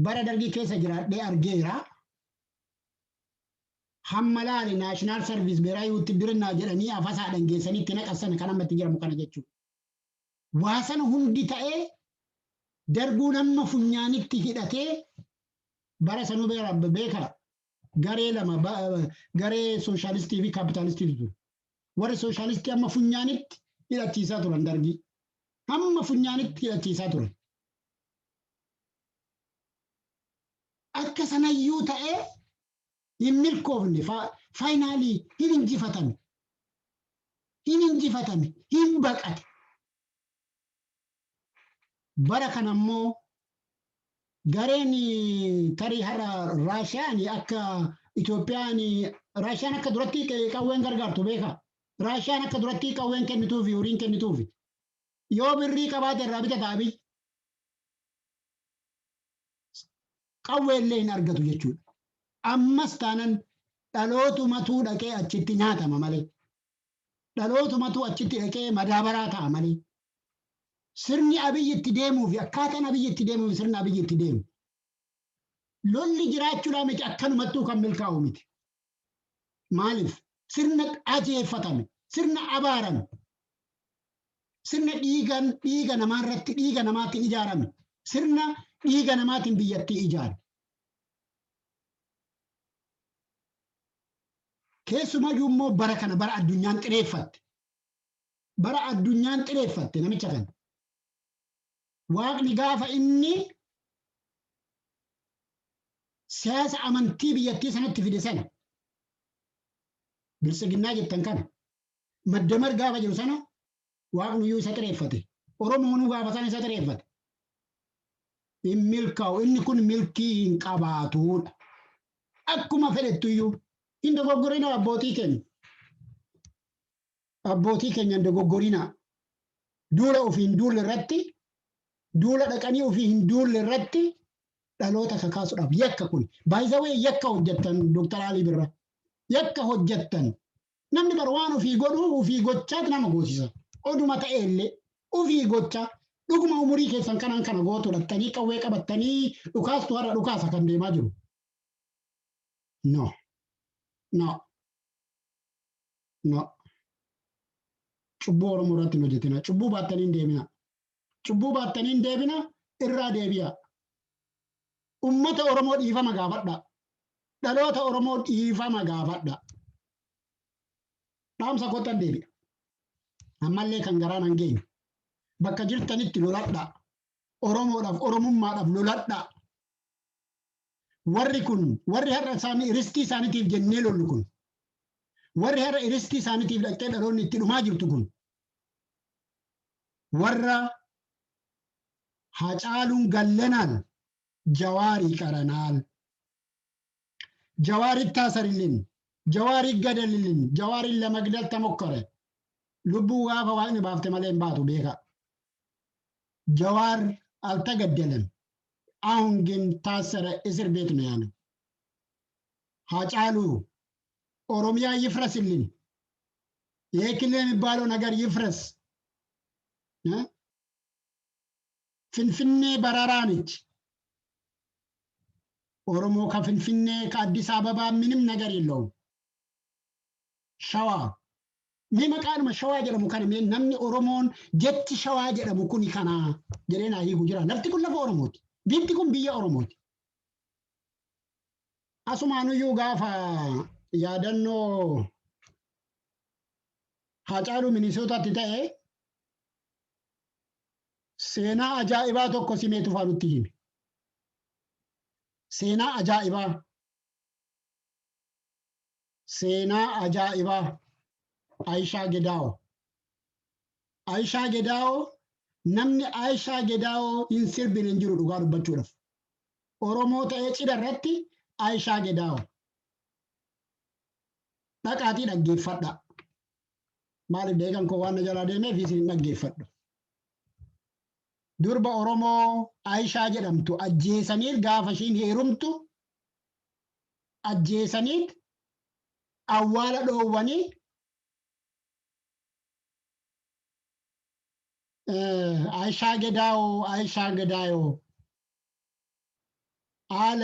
bara dargii keessa jiraadhee argeera. Hammalaali naashinaal sarviis beeraa wuttidirinnaa jedhanii afasaadhaan geessanii itti naqasan kan ammatti jedhamu kana jechuudha. Waasan hundi ta'ee darbuu nama funyaanitti hidhatee bara sanuu beeka garee lama garee sooshaalistii fi kaapitaalistii jiru. Warri sooshaalistii amma funyaanitti hidhachiisaa turan dargii. Amma funyaanitti hidhachiisaa turan. Akka sanayyuu ta'ee hin milkoofne faayinaalii hin injifatame hin baqate. Bara kana immoo gareen tarii har'a Raashiyaan akka Itoophiyaan Raashiyaan akka duratti qawween gargaartu beeka. Raashiyaan akka duratti qawween kennituufi horiin kennituufi. Yoo birrii qabaate irraa bitata Abiy qawwee illee hin argatu jechuudha. Ammas taanan dhalootumatu dhaqee achitti nyaatama malee. Dhalootumatu achitti dhaqee madaabaraa ta'a malee. Sirni Abiy itti deemuu fi akkaataan Abiy itti deemuu fi sirni Abiy itti deemu. Lolli jiraachuudhaan miti akkanumattuu kan milkaa'u miti. Maaliif? Sirna ajeeffatame, sirna abaarame, sirna dhiiga namaarratti dhiiga namaatiin ijaarame, sirna dhiiga namaatiin biyyattii ijaare. Keessumayyuu immoo bara kana bara addunyaan xireeffatte. Bara addunyaan xireeffatte namicha kana. Waaqni gaafa inni siyaasa amantii biyyattii sanatti fide sana bilisiginnaa jettan kana maddamar gaafa jiru sana waaqni iyyuu isa xireeffate. Oromoonuu gaafa sana isa xireeffate. Hin milkaa'u inni kun milkii hin qabaatuudha. Akkuma fedhettu iyyuu hin dogoggorina abbootii keenya. Abbootii keenya hin dogoggorina. Duula ofii hin duulle irratti duula dhaqanii ofii hin duulle irratti dhaloota kakaasuudhaaf yakka kun baay'isawee yakka hojjettan Dooktar Alii Birraa yakka hojjettan namni bara waan ofii godhu ofii gochaati nama goosisa oduma ta'e illee ofii gocha dhuguma umurii keessan kanaan kana gootu dhattanii qawwee qabattanii dhukaastu har'a dhukaasa kan deemaa jiru. No. Cubbuu Oromoo irratti hin hojjetina. Cubbuu baattanii hin deemina. Cubbuu baattanii hin deebina irraa deebi'a. Ummata Oromoo dhiifama gaafadha. dhaloota Oromoo dhiifama gaafadha. Dhaamsa kottan deebi'a. Ammallee kan garaan hin geenye. Bakka jirtanitti loladha. Oromoodhaaf Oromummaadhaaf loladha. Warri kun warri har'a isaanii iristii isaaniitiif jennee lollu kun warri har'a iristii isaaniitiif dhaqxee dhaloonni itti dhumaa jirtu kun warra Hacaaluun Gallanaan Jawaarii qaranaal Jawaarii taasarillin Jawaarii gadalillin Jawaarii lama gidalta mokkore lubbuu gaafa waaqni baafte malee hin baatu beeka Jawaar alta gaddalan አሁን ግን ታሰረ እስር ቤት ነው ያለው ሀጫሉ ኦሮሚያ ይፍረስልን የክልል የሚባለው ነገር ይፍረስ ፍንፍኔ በረራ ነች ኦሮሞ ከፍንፍኔ ከአዲስ አበባ ምንም ነገር የለውም ሸዋ ሚመቃን ሸዋ ጀረሙ ከነ ነምኒ ኦሮሞን ጀት ሸዋ ጀረሙ ኩኒ ከና ጀሬና ይጉ ጅራ ነፍቲ ኩለፈ ኦሮሞት Bifti kun biyya Oromooti. Asumaanuyyuu gaafa yaadannoo Hacaaluu Minisootaatti ta'e seenaa ajaa'ibaa tokko simeetu faalutti hime. Seenaa ajaa'ibaa. Seenaa ajaa'ibaa. Aishaa Gedaa'oo. Aishaa Gedaa'oo namni Aishaa Gedaa'oo hin sirbine hin jiru dhugaa dubbachuudhaaf. Oromoo ta'ee cidha irratti Aishaa Gedaa'oo. Dhaqaatii dhaggeeffadha. Maaliif deegan koo waan na jalaa deemeef isin dhaggeeffadhu. Durba Oromoo Aishaa jedhamtu ajjeesaniit gaafa ishiin heerumtu ajjeesaniit awwaala dhoowwanii Aishaa Gedaa'oo አለ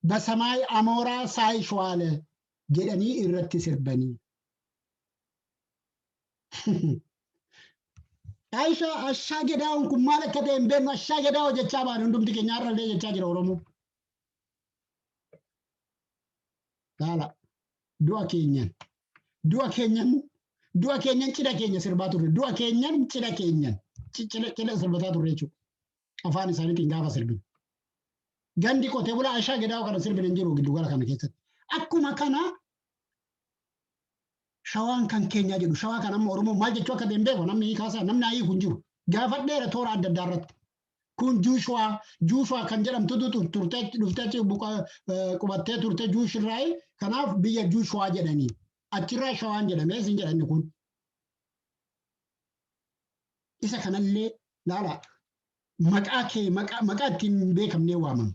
በሰማይ አሞራ ሳይሸዋለ ጀደኒ ኢረት ሲርበኒ አሻ ገዳውን ኩ ማለት ከደም በን አሻ ገዳው ጀቻ ባን እንዱም ትገኛ አረለ ጀቻ ጅራ ኦሮሞ ዳላ ዱአ ኬኛን ጭዳ ኬኛ ስርባቱ ዱአ ኬኛን ጭዳ ኬኛን ጭዳ ስርባቱ ረቹ አፋን ሳኒት እንጋፋ ስርቢ gandi qote bula Aishaa Gedaa'oo kana sirbin hin jiru giddu gala kana keessatti akkuma kana shawaan kan keenya jedhu shawaa kan amma Oromoo maal jechuu akka deembeeko namni hiikaasaa namni ayii kun jiru gaafadheera toora adda addaa irratti kun Juushwaa kan jedhamtutu turtee dhuftee qubattee turte Juushirraa kanaaf biyya Juushwaa jedhanii achirraa shawaan jedhamee isin jedhanni kun isa kanallee laala maqaa ittiin beekamnee waamamu.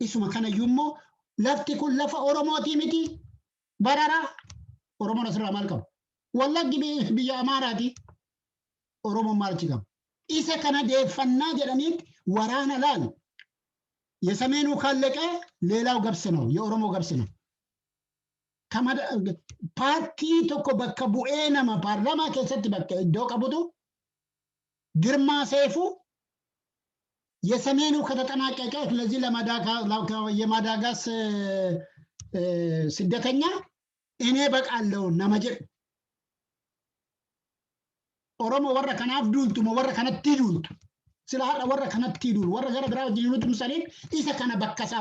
Isuma kana yummoo lafti kun lafa Oromooti miti barara Oromoon asirraa maal qabu? Wallaggi biyya Amaaraati Oromoon maal achi qabu? Isa kana deeffannaa jedhaniit waraana laal የሰሜኑ ካለቀ ሌላው ገብስ ነው የኦሮሞ ገብስ ነው ፓርቲ tokko bakka bu'ee nama paarlaamaa keessatti bakka iddoo qabutu ግርማ ሰይፉ የሰሜኑ ከተጠናቀቀ ስለዚህ የማዳጋስ ስደተኛ እኔ በቃለው ነመጀ ኦሮሞ ወረ ከናፍ ዱልቱ ወረ ከነቲ ዱልቱ ስለሃ ወረ ከነቲ ዱል ወረ ገረ ብራው ጅኑት ምሳሌ ኢሰ ከነ በከሳ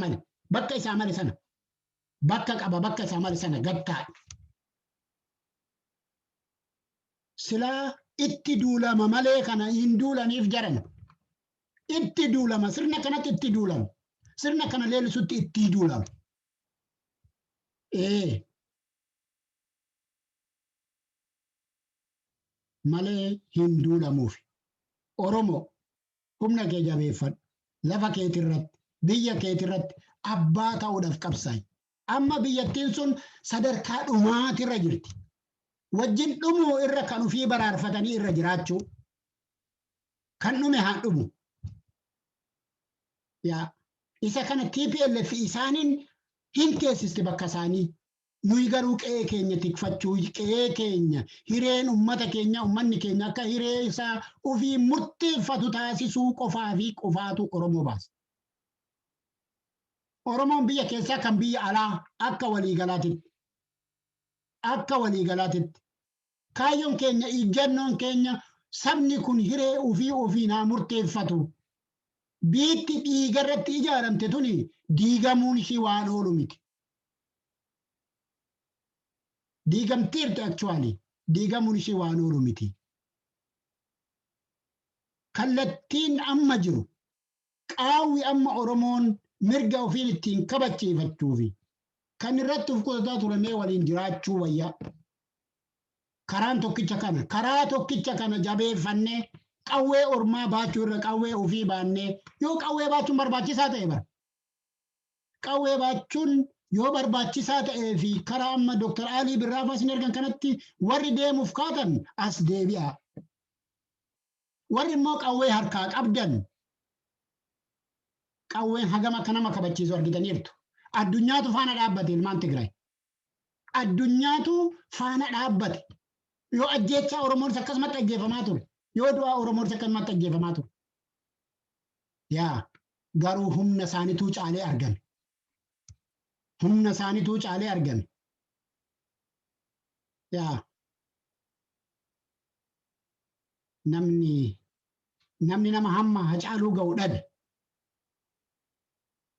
ማለ ሰነ በከሳ ማለ ሰነ ገታ ስላ ኢቲ ዱላ ማማሌ ከነ ኢንዱላኒፍ ጀረነ itti duulama sirna kanatti itti duulama sirna kana leellisutti itti duulama malee hin duulamuuf Oromoo humna kee jabeeffadhu lafa keetirratti biyya keetirratti abbaa ta'uudhaaf qabsaa'i amma biyyattiin sun sadarkaa dhumaatirra jirti wajjin dhumuu irra kan ofii baraarfatanii irra jiraachuu kan dhume haa dhumu ya isa kana TPLF isaanin hinteessiste bakka isaanii nuyi garuu qe'ee keenya tikfachuu qe'ee keenya hireen ummata keenya ummanni keenya akka hiree isaa ofii murteeffatu taasisuu qofaa fi qofaatu Oromoo baasa. Oromoon biyya keessaa kan biyya alaa akka waliigalaatitti. Akka waliigalaatitti. Kaayyoon keenya ijjannoon keenya sabni kun hiree ofii naa murteeffatu. Biitti dhiigarratti ijaaramte tuni diigamuun ishii waan oolu miti. Diigamteerti actually diigamuun ishii waan oolu miti. Kallattiin amma jiru qaawwi amma Oromoon mirga ofiin ittiin kabachiifachuufi kan irratti of qusataa turamee waliin jiraachuu wayyaa. Karaa tokkicha kana jabeeffannee qawwee ormaa baachuu irra qawwee ofii baannee yoo qawwee baachuun barbaachisaa ta'e bara. Qawwee baachuun yoo barbaachisaa ta'ee fi karaa amma Dr. Alii Birraafaa isin ergan kanatti warri deemuuf kaatan as deebi'a. Warri immoo qawwee harkaa qabdan qawween hagam akka nama kabachiisu argitaniirtu. Addunyaatu faana dhaabbate ilmaan Tigraay. Addunyaatu faana dhaabbate. Yoo ajjeechaa Oromoon akkasumatti ajjeefamaa ture. Yoo du'aa Oromoon akkasumatti ajjeefamaa ture. Yaa garuu humna isaaniituu caalee argame. Humna isaaniituu caalee argame. Yaa namni nama hamma Hacaaluu ga'u dhabe.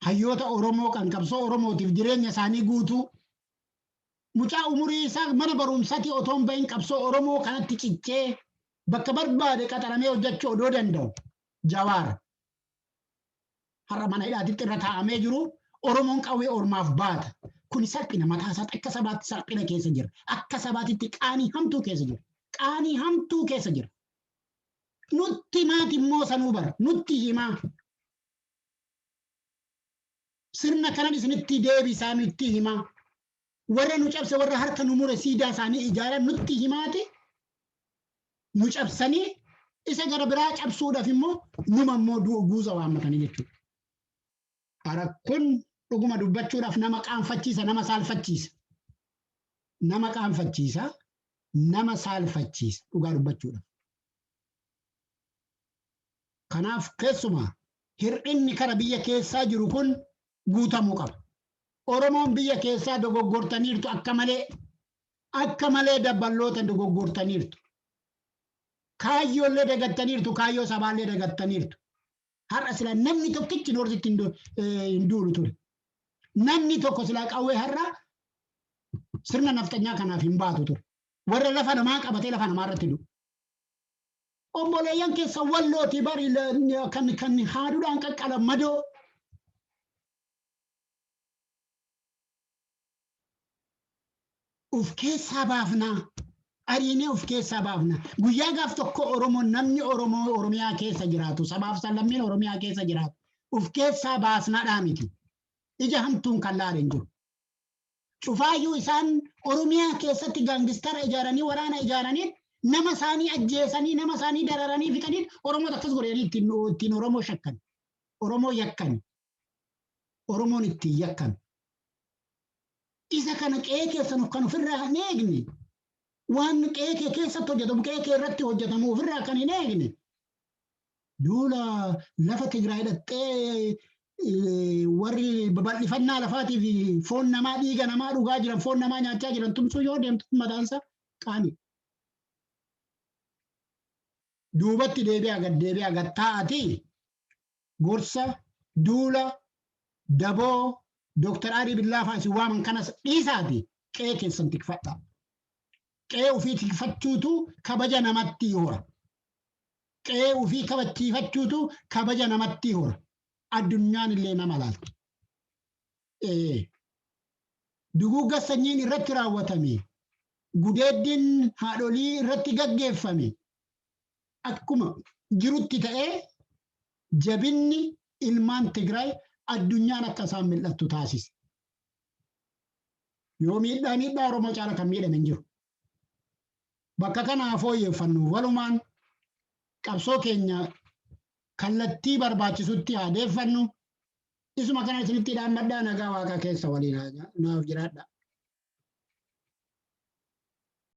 Hayyoota Oromoo kan qabsoo Oromootiif jireenya isaanii guutuu mucaa umurii isaa mana barumsaatti otoo hin bahin qabsoo Oromoo kanatti cichee bakka barbaade qaxaramee hojjechuu odoo danda'u Jawaar. Har'a mana hidhaatitti irra taa'amee jiru Oromoon qawwee ormaaf baata. Kun salphina mataa isaatti akka sabaatti salphina keessa jira. Akka sabaatitti qaanii hamtuu keessa jira. Qaanii hamtuu keessa jira. Nutti maati immoo sanuu bara. Nutti himaa. Sirna kanan isinitti deebisaa nutti himaa. Warra nu cabse warra harka nu mure siidaa isaanii ijaaran nutti himaati. Nu cabsanii isa gara biraa cabsuudhaaf immoo numa immoo guuza waammatanii jechuudha. Kun dhuguma dubbachuudhaaf nama qaanfachiisa, nama saalfachiisa. Nama qaanfachiisa, nama saalfachiisa dhugaa dubbachuudhaaf. Kanaaf keessumaa hir'inni kara biyya keessaa jiru kun guutamuu qaba. Oromoon biyya keessaa dogoggortaniirtu akka malee dabballoota dogoggortaniirtu. Kaayyoollee dagattaniirtu, kaayyoo sabaallee dagattaniirtu. Har'a sila namni tokkichi noorsitti hin duulu ture. Namni tokko sila qawwee har'a sirna naftanyaa kanaaf hin baatu ture. Warra lafa namaa qabatee lafa namaa irratti du'u. Obboleeyyan keessa wallooti bari kan haaduudhaan qaqqalan madoo. Uf keessaa baafnaa. Ariinee of keessaa baafna. Guyyaa gaaf tokko Oromoon namni Oromiyaa keessa jiraatu sabaaf sallammiin Oromiyaa keessa jiraatu of keessaa baasnaadhaa miti. Ija hamtuun kan laaleen jiru. Cufaayyuu isaan Oromiyaa keessatti gaangistara ijaaranii waraana ijaaranii nama isaanii ajjeesanii nama isaanii dararanii fixanii Oromoon akkas godhanii ittiin Oromoo shakkan. Oromoo yakkan. Oromoon ittiin yakkan. Isa kana qe'ee keessan kan ofirraa hin eegne. Waan qe'ee keessatti hojjetamu qe'ee irratti hojjetamu ofirraa kan hin eegne. Duula lafa Tigraay dhattee warri babal'ifannaa lafaatii fi foon namaa dhiiga namaa dhugaa jiran foon namaa nyaachaa jiran tumsuu yoo deemtu mataansa qaani. Duubatti deebi'aa gad taa'atii gorsa duula daboo Dr. Alii Birraafaa isin waaman kanas dhiisaati qe'ee keessan tikfadhaa. Qe'ee ofii tikfachuutu kabaja namatti hora. Qe'ee ofii kabachiifachuutu kabaja namatti hora. Addunyaan illee nama laalti. Duguugga sanyiin irratti raawwatame. Gudeeddiin haadholii irratti gaggeeffame. Akkuma jirutti ta'ee jabinni ilmaan Tigraay addunyaan akka isaan mil'attu taasise. Yoo miidhaa Oromoo caala kan miidhame hin jiru. Bakka kana fooyyeffannu walumaan qabsoo keenya kallattii barbaachisutti adeeffannu isuma kana isinitti dhaammadhaa nagaa Waaqaa keessa waliin naaf jiraadha.